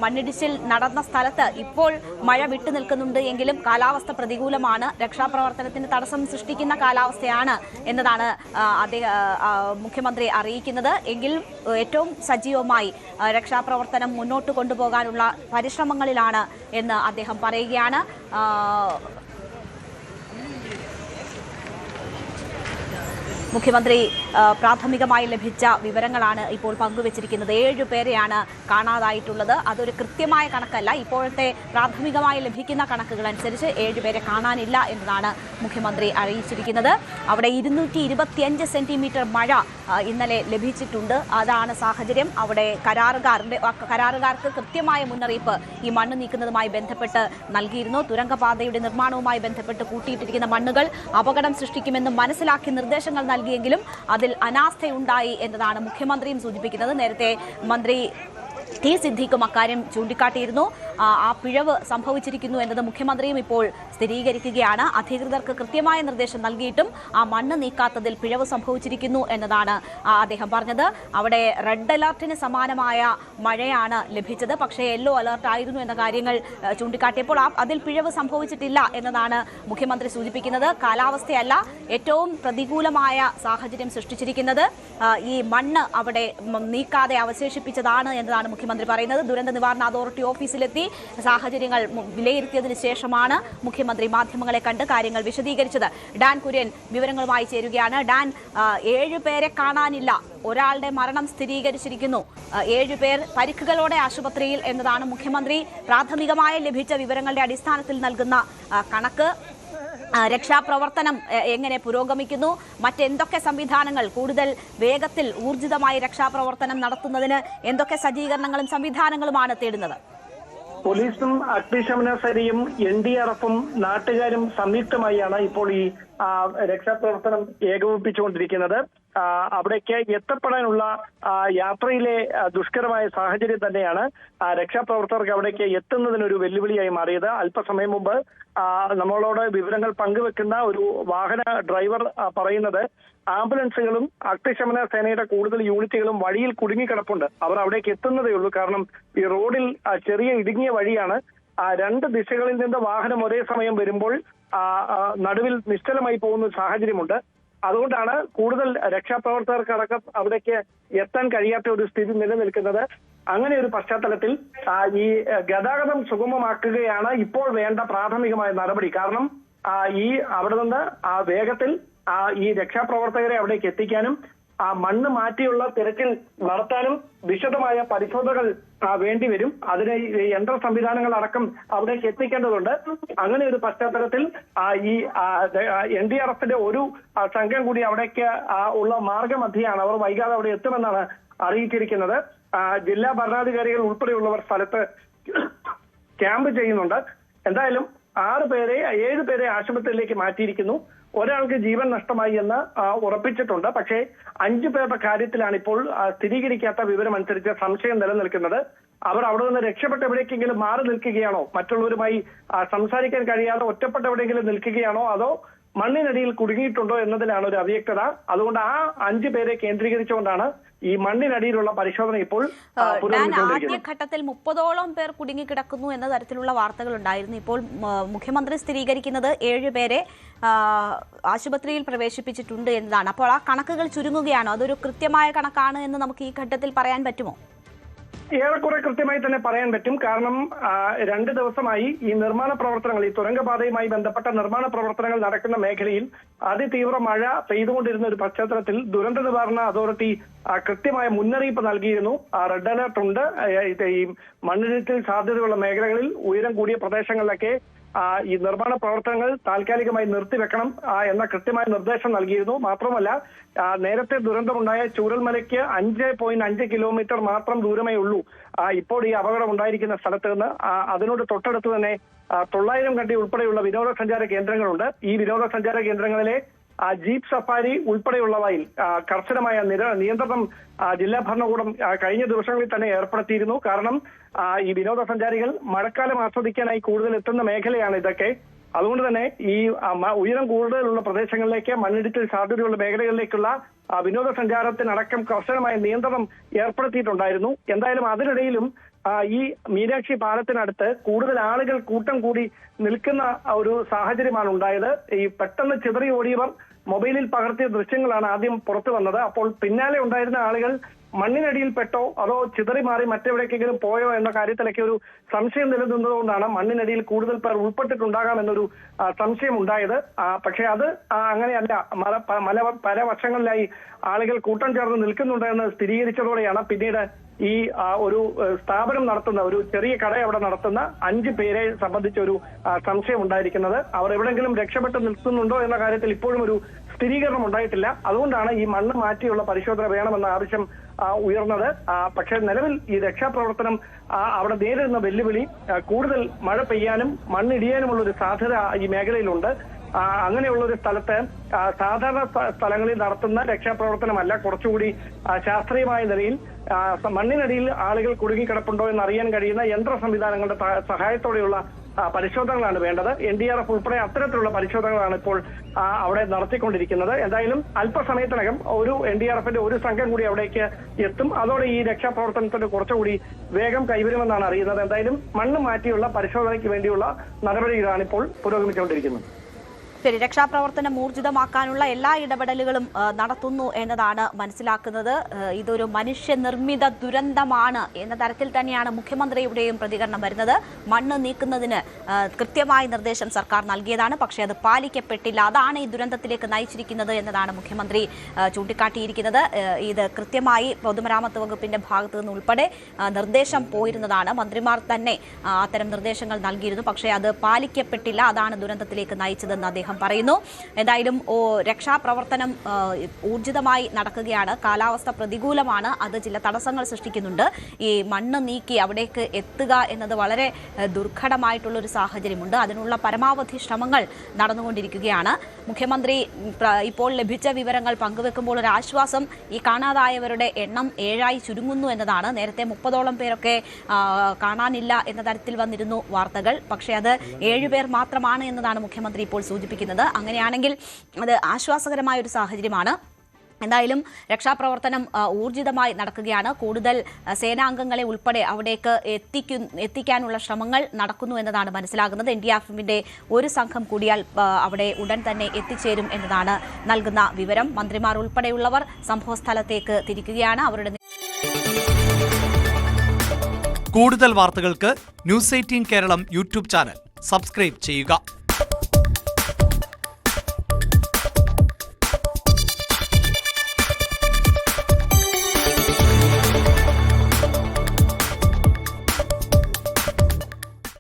മണ്ണിടിച്ചിൽ നടന്ന സ്ഥലത്ത് ഇപ്പോൾ മഴ വിട്ടു നിൽക്കുന്നുണ്ട് എങ്കിലും കാലാവസ്ഥ പ്രതികൂലമാണ്, രക്ഷാപ്രവർത്തനത്തിന് തടസ്സം സൃഷ്ടിക്കുന്ന കാലാവസ്ഥയാണ് എന്നതാണ് മുഖ്യമന്ത്രി അറിയിക്കുന്നത്. എങ്കിലും ഏറ്റവും സജീവമായി രക്ഷാപ്രവർത്തനം മുന്നോട്ട് കൊണ്ടുപോകാനുള്ള പരിശ്രമങ്ങളിലാണ് എന്ന് അദ്ദേഹം പറയുകയാണ്. മുഖ്യമന്ത്രി പ്രാഥമികമായി ലഭിച്ച വിവരങ്ങളാണ് ഇപ്പോൾ പങ്കുവച്ചിരിക്കുന്നത്. 7 പേരെയാണ് കാണാതായിട്ടുള്ളത്. അതൊരു കൃത്യമായ കണക്കല്ല. ഇപ്പോഴത്തെ പ്രാഥമികമായി ലഭിക്കുന്ന കണക്കുകൾ അനുസരിച്ച് 7 പേരെ കാണാനില്ല എന്നതാണ് മുഖ്യമന്ത്രി അറിയിച്ചിരിക്കുന്നത്. അവിടെ 225 സെന്റിമീറ്റർ മഴ ഇന്നലെ ലഭിച്ചിട്ടുണ്ട്. അതാണ് സാഹചര്യം. അവിടെ കരാറുകാർക്ക് കൃത്യമായ മുന്നറിയിപ്പ് ഈ മണ്ണ് നീക്കുന്നതുമായി ബന്ധപ്പെട്ട് നൽകിയിരുന്നു. തുരങ്കപാതയുടെ നിർമ്മാണവുമായി ബന്ധപ്പെട്ട് കൂട്ടിയിട്ടിരിക്കുന്ന മണ്ണുകൾ അപകടം സൃഷ്ടിക്കുമെന്ന് മനസ്സിലാക്കി നിർദ്ദേശങ്ങൾ നൽകിയെങ്കിലും അതിൽ അനാസ്ഥയുണ്ടായി എന്നതാണ് മുഖ്യമന്ത്രിയും സൂചിപ്പിക്കുന്നത്. നേരത്തെ മന്ത്രി ടി സിദ്ദീഖും അക്കാര്യം ചൂണ്ടിക്കാട്ടിയിരുന്നു. ആ പിഴവ് സംഭവിച്ചിരിക്കുന്നു എന്നത് മുഖ്യമന്ത്രിയും ഇപ്പോൾ സ്ഥിരീകരിക്കുകയാണ്. അധികൃതർക്ക് കൃത്യമായ നിർദ്ദേശം നൽകിയിട്ടും ആ മണ്ണ് നീക്കാത്തതിൽ പിഴവ് സംഭവിച്ചിരിക്കുന്നു എന്നതാണ് അദ്ദേഹം പറഞ്ഞത്. അവിടെ റെഡ് അലർട്ടിന് സമാനമായ മഴയാണ് ലഭിച്ചത്. പക്ഷേ യെല്ലോ അലർട്ട് ആയിരുന്നു എന്ന കാര്യങ്ങൾ ചൂണ്ടിക്കാട്ടിയപ്പോൾ അതിൽ പിഴവ് സംഭവിച്ചിട്ടില്ല എന്നതാണ് മുഖ്യമന്ത്രി സൂചിപ്പിക്കുന്നത്. കാലാവസ്ഥയല്ല ഏറ്റവും പ്രതികൂലമായ സാഹചര്യം സൃഷ്ടിച്ചിരിക്കുന്നത് ഈ മണ്ണ് അവിടെ നീക്കാതെ അവശേഷിപ്പിച്ചതാണ് എന്നതാണ് മുഖ്യമന്ത്രി പറയുന്നത്. ദുരന്ത നിവാരണ അതോറിറ്റി ഓഫീസിലെത്തി സാഹചര്യങ്ങൾ വിലയിരുത്തിയതിനു ശേഷമാണ് മുഖ്യമന്ത്രി മാധ്യമങ്ങളെ കണ്ട് കാര്യങ്ങൾ വിശദീകരിച്ചത്. ഡാൻ കുര്യൻ വിവരങ്ങളുമായി ചേരുകയാണ്. ഡാൻ, 7 പേരെ കാണാനില്ല, ഒരാളുടെ മരണം സ്ഥിരീകരിച്ചിരിക്കുന്നു, 7 പേർ പരിക്കുകളോടെ ആശുപത്രിയിൽ എന്നതാണ് മുഖ്യമന്ത്രി പ്രാഥമികമായി ലഭിച്ച വിവരങ്ങളുടെ അടിസ്ഥാനത്തിൽ നൽകുന്ന കണക്ക്. രക്ഷാപ്രവർത്തനം എങ്ങനെ പുരോഗമിക്കുന്നു? മറ്റെന്തൊക്കെ സംവിധാനങ്ങൾ കൂടുതൽ വേഗത്തിൽ ഊർജിതമായി രക്ഷാപ്രവർത്തനം നടത്തുന്നതിന് എന്തൊക്കെ സജ്ജീകരണങ്ങളും സംവിധാനങ്ങളുമാണ് തേടുന്നത്? പോലീസും അഗ്നിശമന സേനയും NDRF-ഉം നാട്ടുകാരും സംയുക്തമായാണ് ഇപ്പോൾ ഈ രക്ഷാപ്രവർത്തനം ഏകോപിപ്പിച്ചുകൊണ്ടിരിക്കുന്നത്. അവിടേക്ക് എത്തപ്പെടാനുള്ള യാത്രയിലെ ദുഷ്കരമായ സാഹചര്യം തന്നെയാണ് രക്ഷാപ്രവർത്തകർക്ക് അവിടേക്ക് എത്തുന്നതിനൊരു വെല്ലുവിളിയായി മാറിയത്. അല്പസമയം മുമ്പ് നമ്മളോട് വിവരങ്ങൾ പങ്കുവെക്കുന്ന ഒരു വാഹന ഡ്രൈവർ പറയുന്നത് ആംബുലൻസുകളും അഗ്നിശമന സേനയുടെ കൂടുതൽ യൂണിറ്റുകളും വഴിയിൽ കുടുങ്ങിക്കിടപ്പുണ്ട്. അവർ അവിടേക്ക് എത്തുന്നതേ ഉള്ളൂ. കാരണം ഈ റോഡിൽ ചെറിയ ഇടുങ്ങിയ വഴിയാണ്. 2 ദിശകളിൽ നിന്ന് വാഹനം ഒരേ സമയം വരുമ്പോൾ നടുവിൽ നിശ്ചലമായി പോകുന്ന സാഹചര്യമുണ്ട്. അതുകൊണ്ടാണ് കൂടുതൽ രക്ഷാപ്രവർത്തകർക്കടക്കം അവിടേക്ക് എത്താൻ കഴിയാത്ത ഒരു സ്ഥിതി നിലനിൽക്കുന്നത്. അങ്ങനെ ഒരു പശ്ചാത്തലത്തിൽ ഈ ഗതാഗതം സുഗമമാക്കുകയാണ് ഇപ്പോൾ വേണ്ട പ്രാഥമികമായ നടപടി. കാരണം അവിടെ നിന്ന് വേഗത്തിൽ ഈ രക്ഷാപ്രവർത്തകരെ അവിടേക്ക് എത്തിക്കാനും മണ്ണ് മാറ്റിയുള്ള തിരച്ചിൽ നടത്താനും വിശദമായ പരിശോധനകൾ വേണ്ടിവരും. അതിന് യന്ത്ര സംവിധാനങ്ങൾ അടക്കം അവിടേക്ക് എത്തിക്കേണ്ടതുണ്ട്. അങ്ങനെ ഒരു പശ്ചാത്തലത്തിൽ ഈ NDRF-ന്റെ ഒരു സംഘം കൂടി അവിടേക്ക് ഉള്ള മാർഗമധ്യയാണ്. അവർ വൈകാതെ അവിടെ എത്തുമെന്നാണ് അറിയിച്ചിരിക്കുന്നത്. ജില്ലാ ഭരണാധികാരികൾ ഉൾപ്പെടെയുള്ളവർ സ്ഥലത്ത് ക്യാമ്പ് ചെയ്യുന്നുണ്ട്. എന്തായാലും 7 പേരെ ആശുപത്രിയിലേക്ക് മാറ്റിയിരിക്കുന്നു. ഒരാൾക്ക് ജീവൻ നഷ്ടമായി എന്ന് ഉറപ്പിച്ചിട്ടുണ്ട്. പക്ഷേ 5 പേരുടെ കാര്യത്തിലാണ് ഇപ്പോൾ സ്ഥിരീകരിക്കാത്ത വിവരം അനുസരിച്ച് സംശയം നിലനിൽക്കുന്നത്. അവർ അവിടെ നിന്ന് രക്ഷപ്പെട്ട എവിടേക്കെങ്കിലും മാറി നിൽക്കുകയാണോ, മറ്റുള്ളവരുമായി സംസാരിക്കാൻ കഴിയാതെ ഒറ്റപ്പെട്ട എവിടെയെങ്കിലും നിൽക്കുകയാണോ, അതോ മണ്ണിനടിയിൽ കുടുങ്ങിയിട്ടുണ്ടോ എന്നതിലാണ് ഒരു അവ്യക്തത. അതുകൊണ്ട് 5 പേരെ കേന്ദ്രീകരിച്ചുകൊണ്ടാണ് ഈ മണ്ണിനടിയിലുള്ള പരിശോധന ഇപ്പോൾ ആദ്യഘട്ടത്തിൽ 30ഓളം പേർ കുടുങ്ങിക്കിടക്കുന്നു എന്ന തരത്തിലുള്ള വാർത്തകൾ ഉണ്ടായിരുന്നു. ഇപ്പോൾ മുഖ്യമന്ത്രി സ്ഥിരീകരിക്കുന്നത് 7 പേരെ ആശുപത്രിയിൽ പ്രവേശിപ്പിച്ചിട്ടുണ്ട് എന്നതാണ്. അപ്പോൾ ആ കണക്കുകൾ ചുരുങ്ങുകയാണോ? അതൊരു കൃത്യമായ കണക്കാണ് എന്ന് നമുക്ക് ഈ ഘട്ടത്തിൽ പറയാൻ പറ്റുമോ? ഏറെക്കുറെ കൃത്യമായി തന്നെ പറയാൻ പറ്റും. കാരണം 2 ദിവസമായി ഈ നിർമ്മാണ പ്രവർത്തനങ്ങൾ, ഈ തുരങ്കപാതയുമായി ബന്ധപ്പെട്ട നിർമ്മാണ പ്രവർത്തനങ്ങൾ നടക്കുന്ന മേഖലയിൽ അതിതീവ്ര മഴ പെയ്തുകൊണ്ടിരുന്ന ഒരു പശ്ചാത്തലത്തിൽ ദുരന്ത നിവാരണ അതോറിറ്റി കൃത്യമായ മുന്നറിയിപ്പ് നൽകിയിരുന്നു. റെഡ് അലർട്ട് ഉണ്ട്. ഈ മണ്ണിടിച്ചിൽ സാധ്യതയുള്ള മേഖലകളിൽ ഉയരം കൂടിയ പ്രദേശങ്ങളിലൊക്കെ ഈ നിർമ്മാണ പ്രവർത്തനങ്ങൾ താൽക്കാലികമായി നിർത്തിവെക്കണം എന്ന കൃത്യമായ നിർദ്ദേശം നൽകിയിരുന്നു. മാത്രമല്ല നേരത്തെ ദുരന്തമുണ്ടായ ചൂരൽമലയ്ക്ക് 5.5 കിലോമീറ്റർ മാത്രം ദൂരമേ ഉള്ളൂ ഇപ്പോൾ ഈ അപകടം ഉണ്ടായിരിക്കുന്ന സ്ഥലത്ത് നിന്ന്. അതിനോട് തൊട്ടടുത്ത് തന്നെ 900 കണ്ടി ഉൾപ്പെടെയുള്ള വിനോദസഞ്ചാര കേന്ദ്രങ്ങളുണ്ട്. ഈ വിനോദസഞ്ചാര കേന്ദ്രങ്ങളിലെ ജീപ്പ് സഫാരി ഉൾപ്പെടെയുള്ളവയിൽ കർശനമായ നിയന്ത്രണം ജില്ലാ ഭരണകൂടം കഴിഞ്ഞ ദിവസങ്ങളിൽ തന്നെ ഏർപ്പെടുത്തിയിരുന്നു. കാരണം ഈ വിനോദസഞ്ചാരികൾ മഴക്കാലം ആസ്വദിക്കാനായി കൂടുതൽ എത്തുന്ന മേഖലയാണ് ഇതൊക്കെ. അതുകൊണ്ട് തന്നെ ഈ ഉയരം കൂടുതലുള്ള പ്രദേശങ്ങളിലേക്ക്, മണ്ണിടിച്ചിൽ സാധ്യതയുള്ള മേഖലകളിലേക്കുള്ള വിനോദസഞ്ചാരത്തിനടക്കം കർശനമായ നിയന്ത്രണം ഏർപ്പെടുത്തിയിട്ടുണ്ടായിരുന്നു. എന്തായാലും അതിനിടയിലും ഈ മീനാക്ഷി പാലത്തിനടുത്ത് കൂടുതൽ ആളുകൾ കൂട്ടം കൂടി നിൽക്കുന്ന ഒരു സാഹചര്യമാണ് ഉണ്ടായത്. ഈ പെട്ടെന്ന് ചിതറി ഓടിയവർ മൊബൈലിൽ പകർത്തിയ ദൃശ്യങ്ങളാണ് ആദ്യം പുറത്തു വന്നത്. അപ്പോൾ പിന്നാലെ ഉണ്ടായിരുന്ന ആളുകൾ മണ്ണിനടിയിൽ പെട്ടോ അതോ ചിതറി മാറി മറ്റെവിടേക്കെങ്കിലും പോയോ എന്ന കാര്യത്തിലൊക്കെ ഒരു സംശയം നിലനിന്നതുകൊണ്ടാണ് മണ്ണിനടിയിൽ കൂടുതൽ പേർ ഉൾപ്പെട്ടിട്ടുണ്ടാകാമെന്നൊരു സംശയം ഉണ്ടായത്. പക്ഷെ അത് അങ്ങനെയല്ല. പല വർഷങ്ങളിലായി ആളുകൾ കൂട്ടം ചേർന്ന് നിൽക്കുന്നുണ്ട് എന്ന് സ്ഥിരീകരിച്ചതോടെയാണ് പിന്നീട് ഈ ഒരു സ്ഥാപനം നടത്തുന്ന ഒരു ചെറിയ കട അവിടെ നടത്തുന്ന 5 പേരെ സംബന്ധിച്ചൊരു സംശയം ഉണ്ടായിരിക്കുന്നത്. അവർ എവിടെങ്കിലും രക്ഷപ്പെട്ട് നിൽക്കുന്നുണ്ടോ എന്ന കാര്യത്തിൽ ഇപ്പോഴും ഒരു സ്ഥിരീകരണം ഉണ്ടായിട്ടില്ല. അതുകൊണ്ടാണ് ഈ മണ്ണ് മാറ്റിയുള്ള പരിശോധന വേണമെന്ന ആവശ്യം ഉയർന്നത്. പക്ഷേ നിലവിൽ ഈ രക്ഷാപ്രവർത്തനം അവിടെ നേരിടുന്ന വെല്ലുവിളി കൂടുതൽ മഴ പെയ്യാനും മണ്ണിടിയാനുമുള്ള ഒരു സാധ്യത ഈ മേഖലയിലുണ്ട്. അങ്ങനെയുള്ള ഒരു സ്ഥലത്ത് സാധാരണ സ്ഥലങ്ങളിൽ നടത്തുന്ന രക്ഷാപ്രവർത്തനമല്ല, കുറച്ചുകൂടി ശാസ്ത്രീയമായ നിലയിൽ മണ്ണിനടിയിൽ ആളുകൾ കുടുങ്ങിക്കിടപ്പുണ്ടോ എന്ന് അറിയാൻ കഴിയുന്ന യന്ത്ര സംവിധാനങ്ങളുടെ സഹായത്തോടെയുള്ള പരിശോധനകളാണ് വേണ്ടത്. NDRF ഉൾപ്പെടെ അത്തരത്തിലുള്ള പരിശോധനകളാണ് ഇപ്പോൾ അവിടെ നടത്തിക്കൊണ്ടിരിക്കുന്നത്. എന്തായാലും അല്പസമയത്തിനകം ഒരു NDRFന്റെ ഒരു സംഘം കൂടി അവിടേക്ക് എത്തും. അതോടെ ഈ രക്ഷാപ്രവർത്തനത്തിന് കുറച്ചുകൂടി വേഗം കൈവരുമെന്നാണ് അറിയുന്നത്. എന്തായാലും മണ്ണ് മാറ്റിയുള്ള പരിശോധനയ്ക്ക് വേണ്ടിയുള്ള നടപടികളാണ് ഇപ്പോൾ പുരോഗമിച്ചുകൊണ്ടിരിക്കുന്നത്. ശരി, രക്ഷാപ്രവർത്തനം ഊർജിതമാക്കാനുള്ള എല്ലാ ഇടപെടലുകളും നടത്തുന്നു എന്നതാണ് മനസ്സിലാക്കുന്നത്. ഇതൊരു മനുഷ്യനിർമ്മിത ദുരന്തമാണ് എന്ന തരത്തിൽ തന്നെയാണ് മുഖ്യമന്ത്രിയുടെയും പ്രതികരണം വരുന്നത്. മണ്ണ് നീക്കുന്നതിന് കൃത്യമായ നിർദ്ദേശം സർക്കാർ നൽകിയതാണ്, പക്ഷേ അത് പാലിക്കപ്പെട്ടില്ല. അതാണ് ഈ ദുരന്തത്തിലേക്ക് നയിച്ചിരിക്കുന്നത് എന്നതാണ് മുഖ്യമന്ത്രി ചൂണ്ടിക്കാട്ടിയിരിക്കുന്നത്. ഇത് കൃത്യമായി പൊതുമരാമത്ത് വകുപ്പിന്റെ ഭാഗത്തു നിന്ന് ഉൾപ്പെടെ നിർദ്ദേശം പോയിരുന്നതാണ്. മന്ത്രിമാർ തന്നെ അത്തരം നിർദ്ദേശങ്ങൾ നൽകിയിരുന്നു, പക്ഷേ അത് പാലിക്കപ്പെട്ടില്ല. അതാണ് ദുരന്തത്തിലേക്ക് നയിച്ചതെന്ന് അദ്ദേഹം പറയുന്നു. എന്തായാലും രക്ഷാപ്രവർത്തനം ഊർജിതമായി നടക്കുകയാണ്. കാലാവസ്ഥ പ്രതികൂലമാണ്, അത് ചില തടസ്സങ്ങൾ സൃഷ്ടിക്കുന്നുണ്ട്. ഈ മണ്ണ് നീക്കി അവിടേക്ക് എത്തുക എന്നത് വളരെ ദുർഘടമായിട്ടുള്ള ഒരു സാഹചര്യമുണ്ട്. അതിനുള്ള പരമാവധി ശ്രമങ്ങൾ നടന്നുകൊണ്ടിരിക്കുകയാണ്. മുഖ്യമന്ത്രി ഇപ്പോൾ ലഭിച്ച വിവരങ്ങൾ പങ്കുവെക്കുമ്പോൾ ഒരു ആശ്വാസം, ഈ കാണാതായവരുടെ എണ്ണം 7ആയി ചുരുങ്ങുന്നു എന്നതാണ്. നേരത്തെ 30ഓളം പേരൊക്കെ കാണാനില്ല എന്ന തരത്തിൽ വന്നിരുന്നു വാർത്തകൾ. പക്ഷേ അത് 7 പേർ മാത്രമാണ് എന്നതാണ് മുഖ്യമന്ത്രി ഇപ്പോൾ സൂചിപ്പിക്കുന്നത്. അങ്ങനെയാണെങ്കിൽ അത് ആശ്വാസകരമായ ഒരു സാഹചര്യമാണ്. എന്തായാലും രക്ഷാപ്രവർത്തനം ഊർജിതമായി നടക്കുകയാണ്. കൂടുതൽ സേനാംഗങ്ങളെ ഉൾപ്പെടെ അവിടേക്ക് എത്തിക്കാനുള്ള ശ്രമങ്ങൾ നടക്കുന്നു എന്നതാണ് മനസ്സിലാകുന്നത്. NDRFന്റെ ഒരു സംഘം കൂടിയാൽ അവിടെ ഉടൻ തന്നെ എത്തിച്ചേരും എന്നതാണ് നൽകുന്ന വിവരം. മന്ത്രിമാർ ഉൾപ്പെടെയുള്ളവർ സംഭവസ്ഥലത്തേക്ക് തിരിക്കുകയാണ്. അവരുടെ കൂടുതൽ വാർത്തകൾക്ക് News 18 Keralam YouTube channel subscribe ചെയ്യുക.